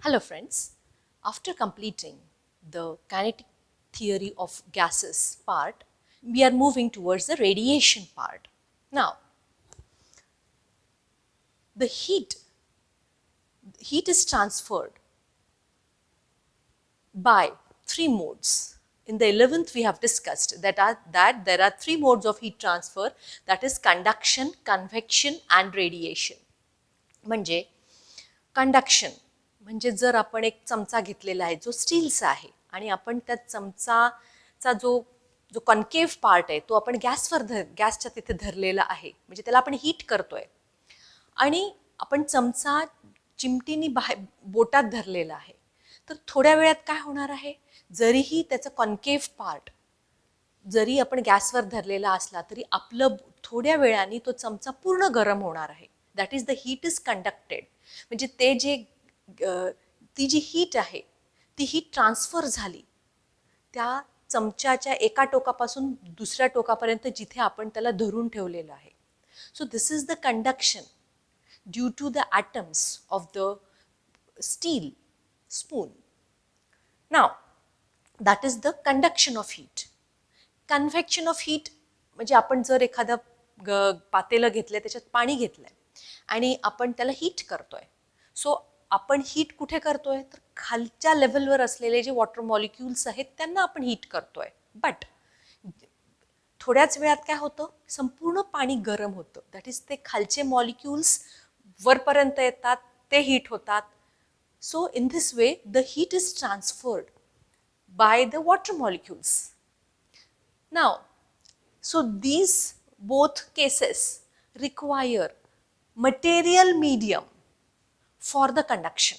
Hello friends, after completing the kinetic theory of gases part, we are moving towards the radiation part. Now, the heat is transferred by three modes. In the 11th we have discussed that there are three modes of heat transfer, that is conduction, convection and radiation. म्हणजे conduction म्हणजे जर आपण एक चमचा घेतलेला आहे जो स्टीलचा आहे आणि आपण त्या चमचाचा जो जो कॉन्केव्ह पार्ट आहे तो आपण गॅसच्या तिथे धरलेला आहे, म्हणजे त्याला आपण हीट करतोय आणि आपण चमचा चिमटीने बोटात धरलेला आहे. तर थोड्या वेळात काय होणार आहे, जरीही त्याचा कॉन्केव्ह पार्ट जरी आपण गॅसवर धरलेला असला तरी आपलं थोड्या वेळाने तो चमचा पूर्ण गरम होणार आहे. That is the heat is conducted. म्हणजे ती जी हीट आहे ती हीट ट्रान्सफर झाली त्या चमच्याच्या एका टोकापासून दुसऱ्या टोकापर्यंत जिथे आपण त्याला धरून ठेवलेलं आहे. So this is the conduction due to the atoms of the steel spoon. Now that is the conduction of heat. Convection of heat म्हणजे आपण जर एखादं पातेलं घेतलं त्याच्यात पाणी घेतलंय आणि आपण त्याला हीट करतोय. सो आपण हीट कुठे करतोय तर खालच्या लेवलवर असलेले जे वॉटर मॉलिक्युल्स आहेत त्यांना आपण हीट करतोय. बट थोड्याच वेळात काय होतं, संपूर्ण पाणी गरम होतं. दॅट इज ते खालचे मॉलिक्युल्स वरपर्यंत येतात, ते हीट होतात. So in this way the heat is transferred by the water molecules. Now, so these both cases require material medium for the conduction.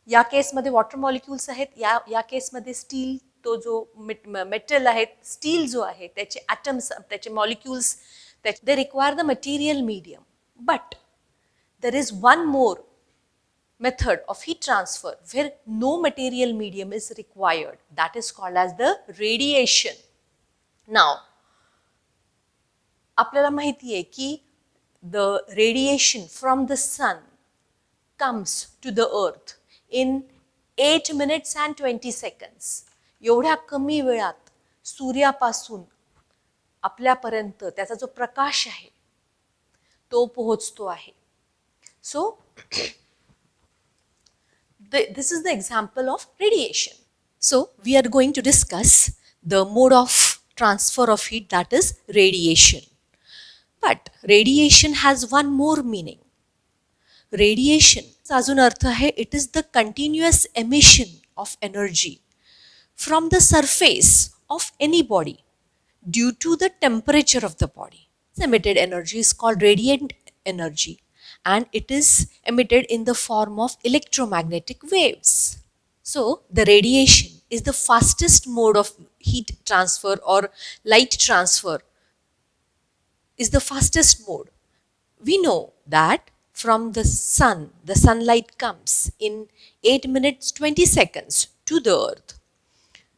या केसमध्ये वॉटर मॉलिक्युल्स आहेत, या केसमध्ये स्टील, तो जो मेटल आहे, स्टील जो आहे त्याचे ॲटम्स, त्याचे molecules, they require the material medium. But there is one more method of heat transfer where no material medium is required. That is called as the radiation. Now, आपल्याला माहिती आहे की the radiation from the sun comes to the earth in 8 minutes and 20 seconds. एवढ्या कमी वेळात सूर्यापासून आपल्यापर्यंत त्याचा जो प्रकाश आहे तो पोहोचतो आहे. So, this is the example of radiation. So, we are going to discuss the mode of transfer of heat, that is radiation. But radiation has one more meaning. Radiation अजून अर्थ आहे, it is the continuous emission of energy from the surface of any body due to the temperature of the body. The emitted energy is called radiant energy and it is emitted in the form of electromagnetic waves. So, the radiation is the fastest mode of heat transfer or light transfer, is the fastest mode. We know that from the sun, the sunlight comes in 8 minutes 20 seconds to the earth.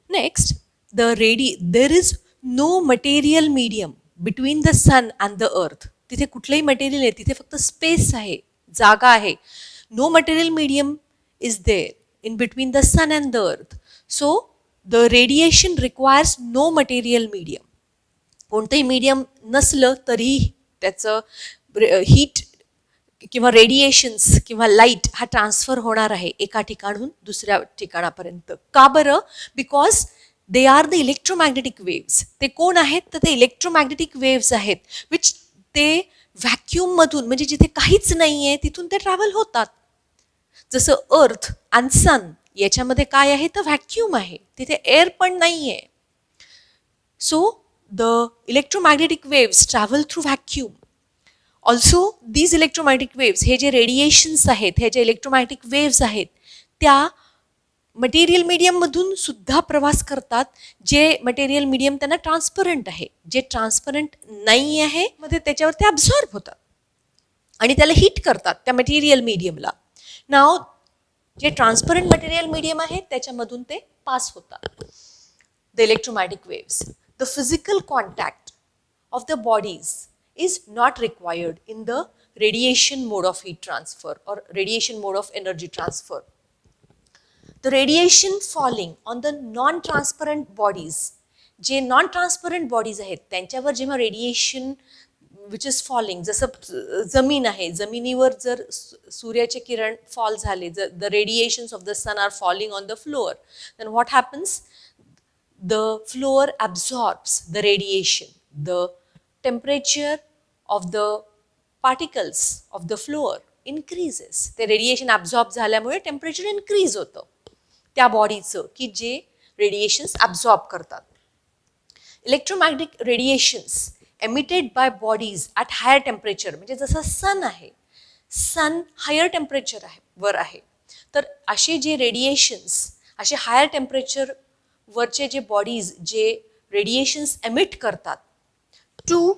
Next, there is no material medium between the sun and the earth. तिथे कुठलेही material नाही, तिथे फक्त space आहे, जागा आहे. No material medium is there in between the sun and the earth. So, the radiation requires no material medium. कोणतंही medium नसलं तरी त्याचं हीट किंवा रेडिएशन्स किंवा लाईट हा ट्रान्सफर होणार आहे एका ठिकाणहून दुसऱ्या ठिकाणापर्यंत. का बरं? Because they are the electromagnetic waves. ते कोण आहेत तर ते इलेक्ट्रोमॅग्नेटिक वेव्स आहेत विच ते व्हॅक्यूममधून, म्हणजे जिथे काहीच नाही आहे तिथून ते ट्रॅव्हल होतात. जसं अर्थ अँड सन याच्यामध्ये काय आहे तर व्हॅक्यूम आहे, तिथे एअर पण नाही आहे. So the electromagnetic waves travel through vacuum. Also these electromagnetic waves, हे जे रेडिएशन्स आहेत, हे जे इलेक्ट्रोमॅग्नेटिक वेव्स आहेत त्या मटेरियल मीडियममधून सुद्धा प्रवास करतात. जे मटेरियल मीडियम त्यांना ट्रान्सपरंट आहे, जे ट्रान्सपरंट नाही आहे मध्ये त्याच्यावर ते अब्झॉर्ब होतात आणि त्याला हीट करतात त्या मटेरियल मीडियमला. नाव जे ट्रान्सपरंट मटेरियल मीडियम आहे त्याच्यामधून ते पास होतात. The electromagnetic waves, the physical contact of the bodies is not required in the radiation mode of heat transfer or radiation mode of energy transfer. the radiation falling on the non-transparent bodies, J non transparent bodies आहेत त्यांच्यावर जेव्हा radiation which is falling, जसं जमीन आहे, जमिनीवर जर सूर्याचे किरण फॉल झाले, the radiations of the sun are falling on the floor, then what happens, the floor absorbs the radiation. The temperature of the particles of the floor increases. ते radiation absorb झाल्यामुळे टेम्परेचर इन्क्रीज होतं त्या बॉडीचं की जे radiations absorb करतात. Electromagnetic radiations emitted by bodies at higher temperature, म्हणजे जसं सन आहे, सन हायर टेम्परेचर वर आहे, तर असे जे रेडिएशन्स, असे हायर टेम्परेचर वरचे जे बॉडीज जे रेडिएशन्स एमिट करतात to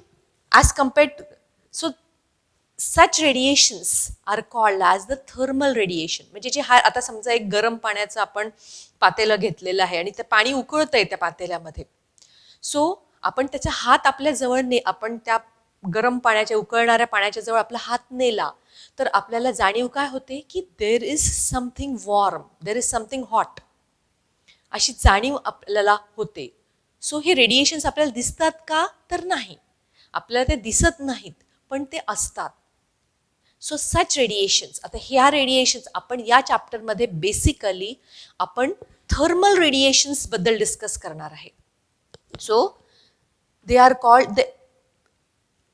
as compared to, so such radiations are called as the thermal radiation. म्हणजे जे आता समजा एक गरम पाण्याचं आपण पातेलं घेतलेलं आहे आणि ते पाणी उकळतं आहे त्या पातेल्यामध्ये, सो आपण त्याचा हात आपल्या जवळ आपण त्या गरम पाण्याच्या, उकळणाऱ्या पाण्याच्या जवळ आपला हात नेला तर आपल्याला जाणीव काय होते की there is something warm, there is something hot, अशी जाणीव आपल्याला होते. सो हे रेडिएशन्स आपल्याला दिसतात का, तर नाही, आपल्याला ते दिसत नाहीत पण ते असतात. सो सच रेडिएशन्स, आता ह्या रेडिएशन्स आपण या चॅप्टरमध्ये बेसिकली आपण थर्मल रेडिएशन्स बद्दल डिस्कस करणार आहे. सो they are called the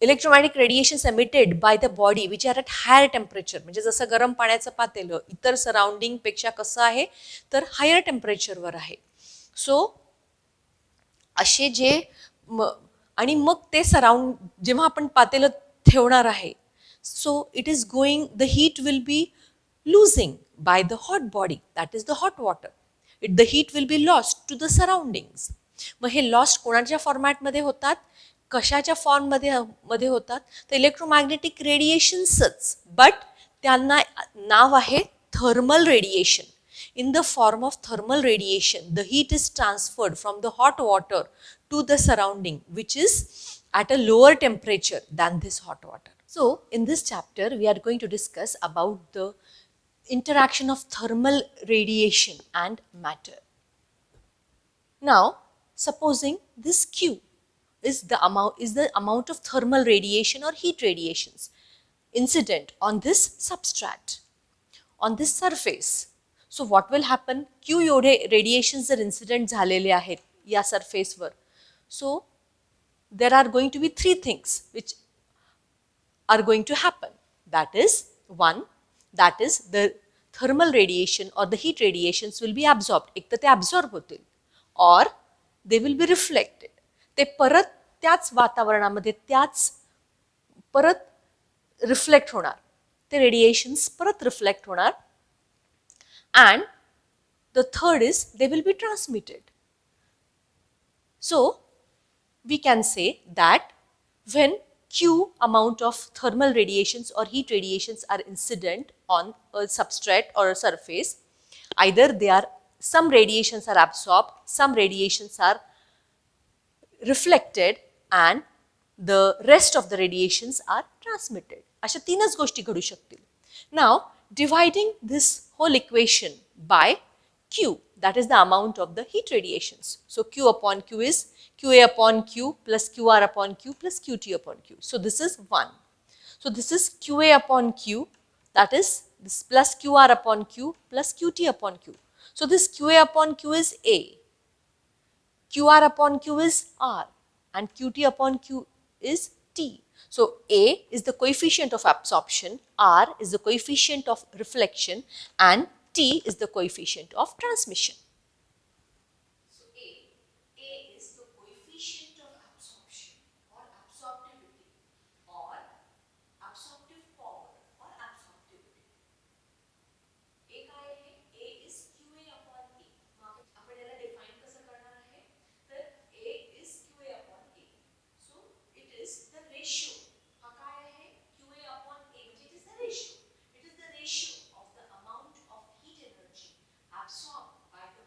electromagnetic radiations emitted by the body which are at higher temperature. म्हणजे जसं गरम पाण्याचं पातेलं इतर सराउंडिंग पेक्षा कसं आहे तर हायर टेम्परेचरवर आहे. सो असे जे आणि मग ते सराउंड जेव्हा आपण पातेलं ठेवणार आहे, so it is going, the heat will be losing by the hot body, that is the hot water. The heat will be lost to the surroundings. मग हे लॉस्ट कोणाच्या फॉर्मॅटमध्ये होतात, कशाच्या फॉर्ममध्ये होतात, तर इलेक्ट्रोमॅग्नेटिक रेडिएशन्सच, बट त्यांना नाव आहे thermal radiation. In the form of thermal radiation, the heat is transferred from the hot water to the surrounding, which is at a lower temperature than this hot water. So, in this chapter, we are going to discuss about the interaction of thermal radiation and matter. Now, supposing this Q is the amount of thermal radiation or heat radiations incident on this substrate, on this surface. So what will happen? Q एवढे radiations जर incident झालेले आहेत या सरफेसवर, so there are going to be 3 things which are going to happen. That is one, that is the thermal radiation or the heat radiations will be absorbed. एक तर ते absorb होतील और दे विल बी रिफ्लेक्टेड. ते परत त्याच वातावरणामध्ये त्याच परत रिफ्लेक्ट होणार, ते रेडिएशन्स परत रिफ्लेक्ट होणार. And the third is they will be transmitted. So we can say that when Q amount of thermal radiations or heat radiations are incident on a substrate or a surface, either some radiations are absorbed, some radiations are reflected and the rest of the radiations are transmitted. अशा तीनच गोष्टी घडू शकतील. Now dividing this whole equation by Q, that is the amount of the heat radiations. So Q upon Q is QA upon Q plus QR upon Q plus QT upon Q. So this is 1. So this is QA upon Q, that is this plus QR upon Q plus QT upon Q. So this QA upon Q is A, QR upon Q is R and QT upon Q is T. So A is the coefficient of absorption, R is the coefficient of reflection and T is the coefficient of transmission. So A is the coefficient of absorption or absorptivity or absorptive power or absorptivity. A काय आहे? A is QA upon A. आपण याला define कसं करणार आहे? तर A is QA upon A. So it is the ratio. हा काय आहे? QA upon A म्हणजे it is the ratio. It is the ratio of the amount of heat energy absorbed by the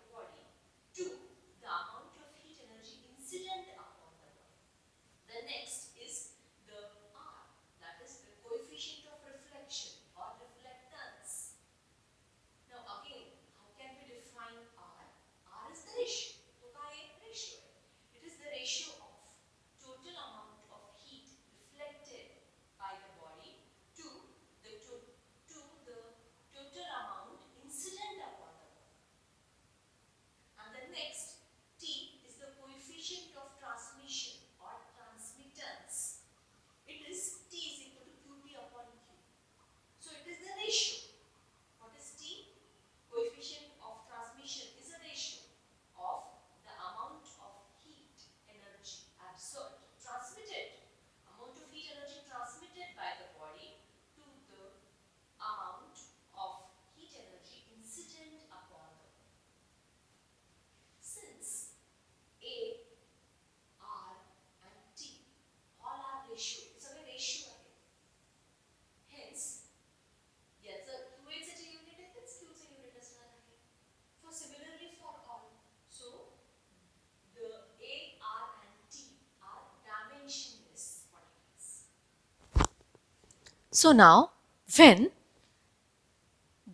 So now when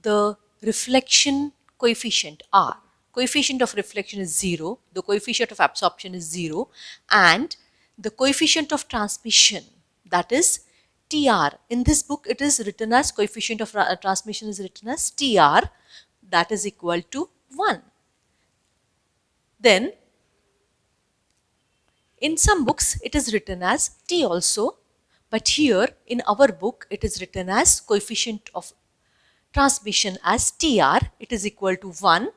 the reflection coefficient R, coefficient of reflection is 0, the coefficient of absorption is 0, and the coefficient of transmission, that is TR. In this book it is written as coefficient of transmission is written as TR, that is equal to 1. Then in some books it is written as T also, but here in our book it is written as coefficient of transmission as TR, it is equal to 1.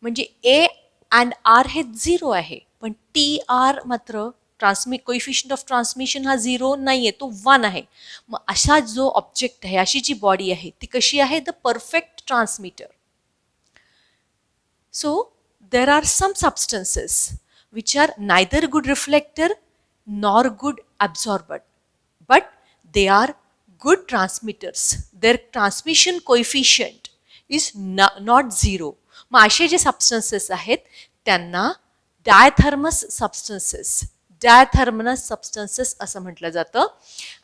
म्हणजे A and R हे 0 आहे, पण TR मात्र coefficient of transmission हा 0 नाही आहे, तो 1 आहे. मग अशा जो ऑब्जेक्ट आहे, अशी जी बॉडी आहे ती कशी आहे? The perfect transmitter. So there are some substances which are neither good reflector nor good absorber, but they are good transmitters. Their transmission coefficient is not 0. मग असे जे सबस्टन्सेस आहेत त्यांना डायथर्मस सबस्टन्सेस असं म्हटलं जातं.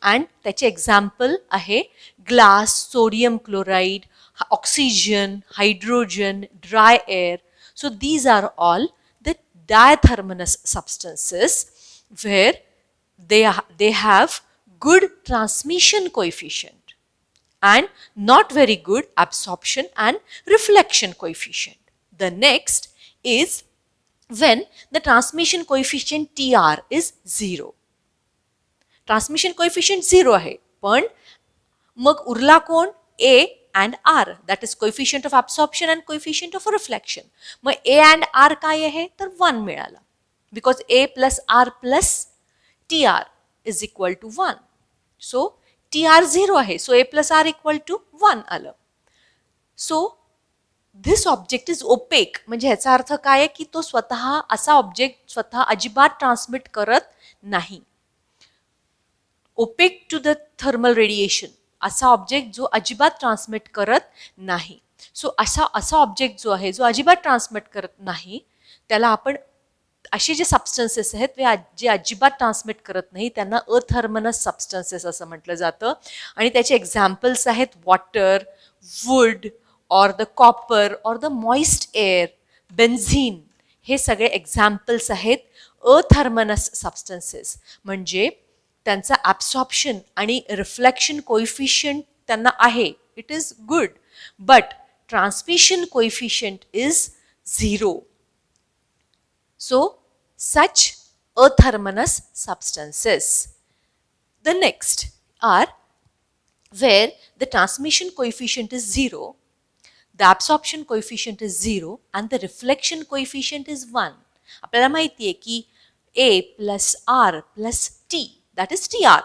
अँड त्याचे एक्झाम्पल आहे glass, sodium chloride, oxygen, hydrogen, dry air. So these are all the diathermous substances where they have good transmission coefficient and not very good absorption and reflection coefficient. The next is when the transmission coefficient TR is 0. Transmission coefficient 0 आहे, पण मग उरला कोण? A and R, that is coefficient of absorption and coefficient of reflection. Mug A and R काय आहे? तर 1 मिळाला, because A plus R plus TR is equal to 1. So TR 0 आहे, so A plus R equal to 1 आलं. So this object is opaque. म्हणजे ह्याचा अर्थ काय आहे की तो स्वतः असा ऑब्जेक्ट स्वतः अजिबात ट्रान्समिट करत नाही. Opaque to the thermal radiation, असा ऑब्जेक्ट जो अजिबात ट्रान्समिट करत नाही. सो असा ऑब्जेक्ट जो आहे जो अजिबात ट्रान्समिट करत नाही त्याला आपण असे जे सबस्टन्सेस आहेत जे अजिबात ट्रान्समिट करत नाही त्यांना अथर्मनस सबस्टन्सेस असं म्हटलं जातं. आणि त्याचे एक्झाम्पल्स आहेत वॉटर, वूड और द कॉपर और द मॉइस्ट एअर, बेन्झीन. हे सगळे एक्झाम्पल्स आहेत अथर्मनस सबस्टन्सेस. म्हणजे त्यांचा ॲब्सॉर्प्शन आणि रिफ्लेक्शन कोएफिशियंट त्यांना आहे, it is good, but transmission coefficient is 0. So such athermonous substances. The next are where the transmission coefficient is 0, the absorption coefficient is 0 and the reflection coefficient is 1. आपल्याला माहिती आहे की A plus R plus T, that is TR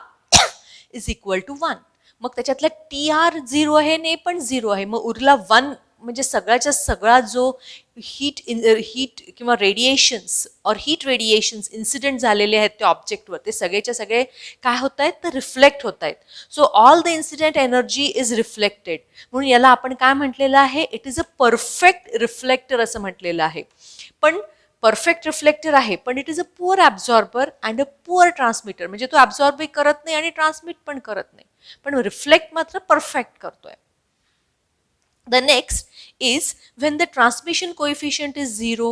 is equal to 1. मग त्याच्यातला TR 0 आहे आणि A पण 0 आहे, मग उरला 1. म्हणजे सगळ्याच्या सगळा जो हीट किंवा रेडिएशन्स और हीट रेडिएशन्स इन्सिडेंट झालेले आहेत त्या ऑब्जेक्टवर ते सगळेच्या सगळे काय होत आहेत तर रिफ्लेक्ट होत आहेत. So all the incident energy is reflected. म्हणून याला आपण काय म्हटलेलं आहे? It is a perfect reflector असं म्हटलेलं आहे. पण परफेक्ट रिफ्लेक्टर आहे पण it is a poor absorber and a poor transmitter. म्हणजे तो ॲब्झॉर्बही करत नाही आणि ट्रान्समिट पण करत नाही, पण रिफ्लेक्ट मात्र परफेक्ट करतोय. The next is when the transmission coefficient is 0,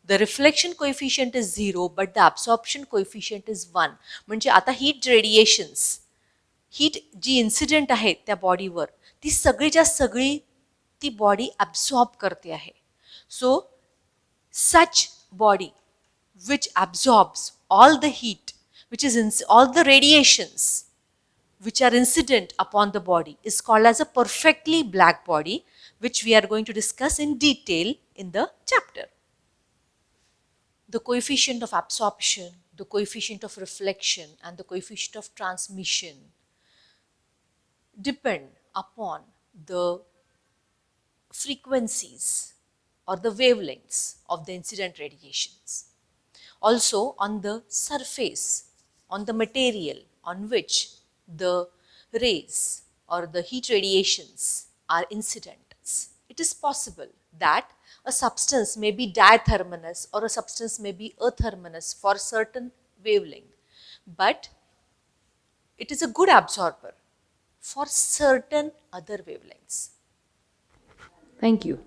the reflection coefficient is 0, but the absorption coefficient is 1. म्हणजे आता हीट रेडिएशन्स, हीट जी इन्सिडेंट आहे त्या बॉडीवर ती सगळीच्या सगळी ती बॉडी ॲब्झॉर्ब करते आहे. सो such body which absorbs all the heat, which is all the radiations which are incident upon the body is called as a perfectly black body, which we are going to discuss in detail in the chapter. The coefficient of absorption, the coefficient of reflection and the coefficient of transmission depend upon the frequencies or the wavelengths of the incident radiations. Also on the surface, on the material on which the rays or the heat radiations are incident. It is possible that a substance may be diathermous or a substance may be athermous for certain wavelength, but it is a good absorber for certain other wavelengths. Thank you.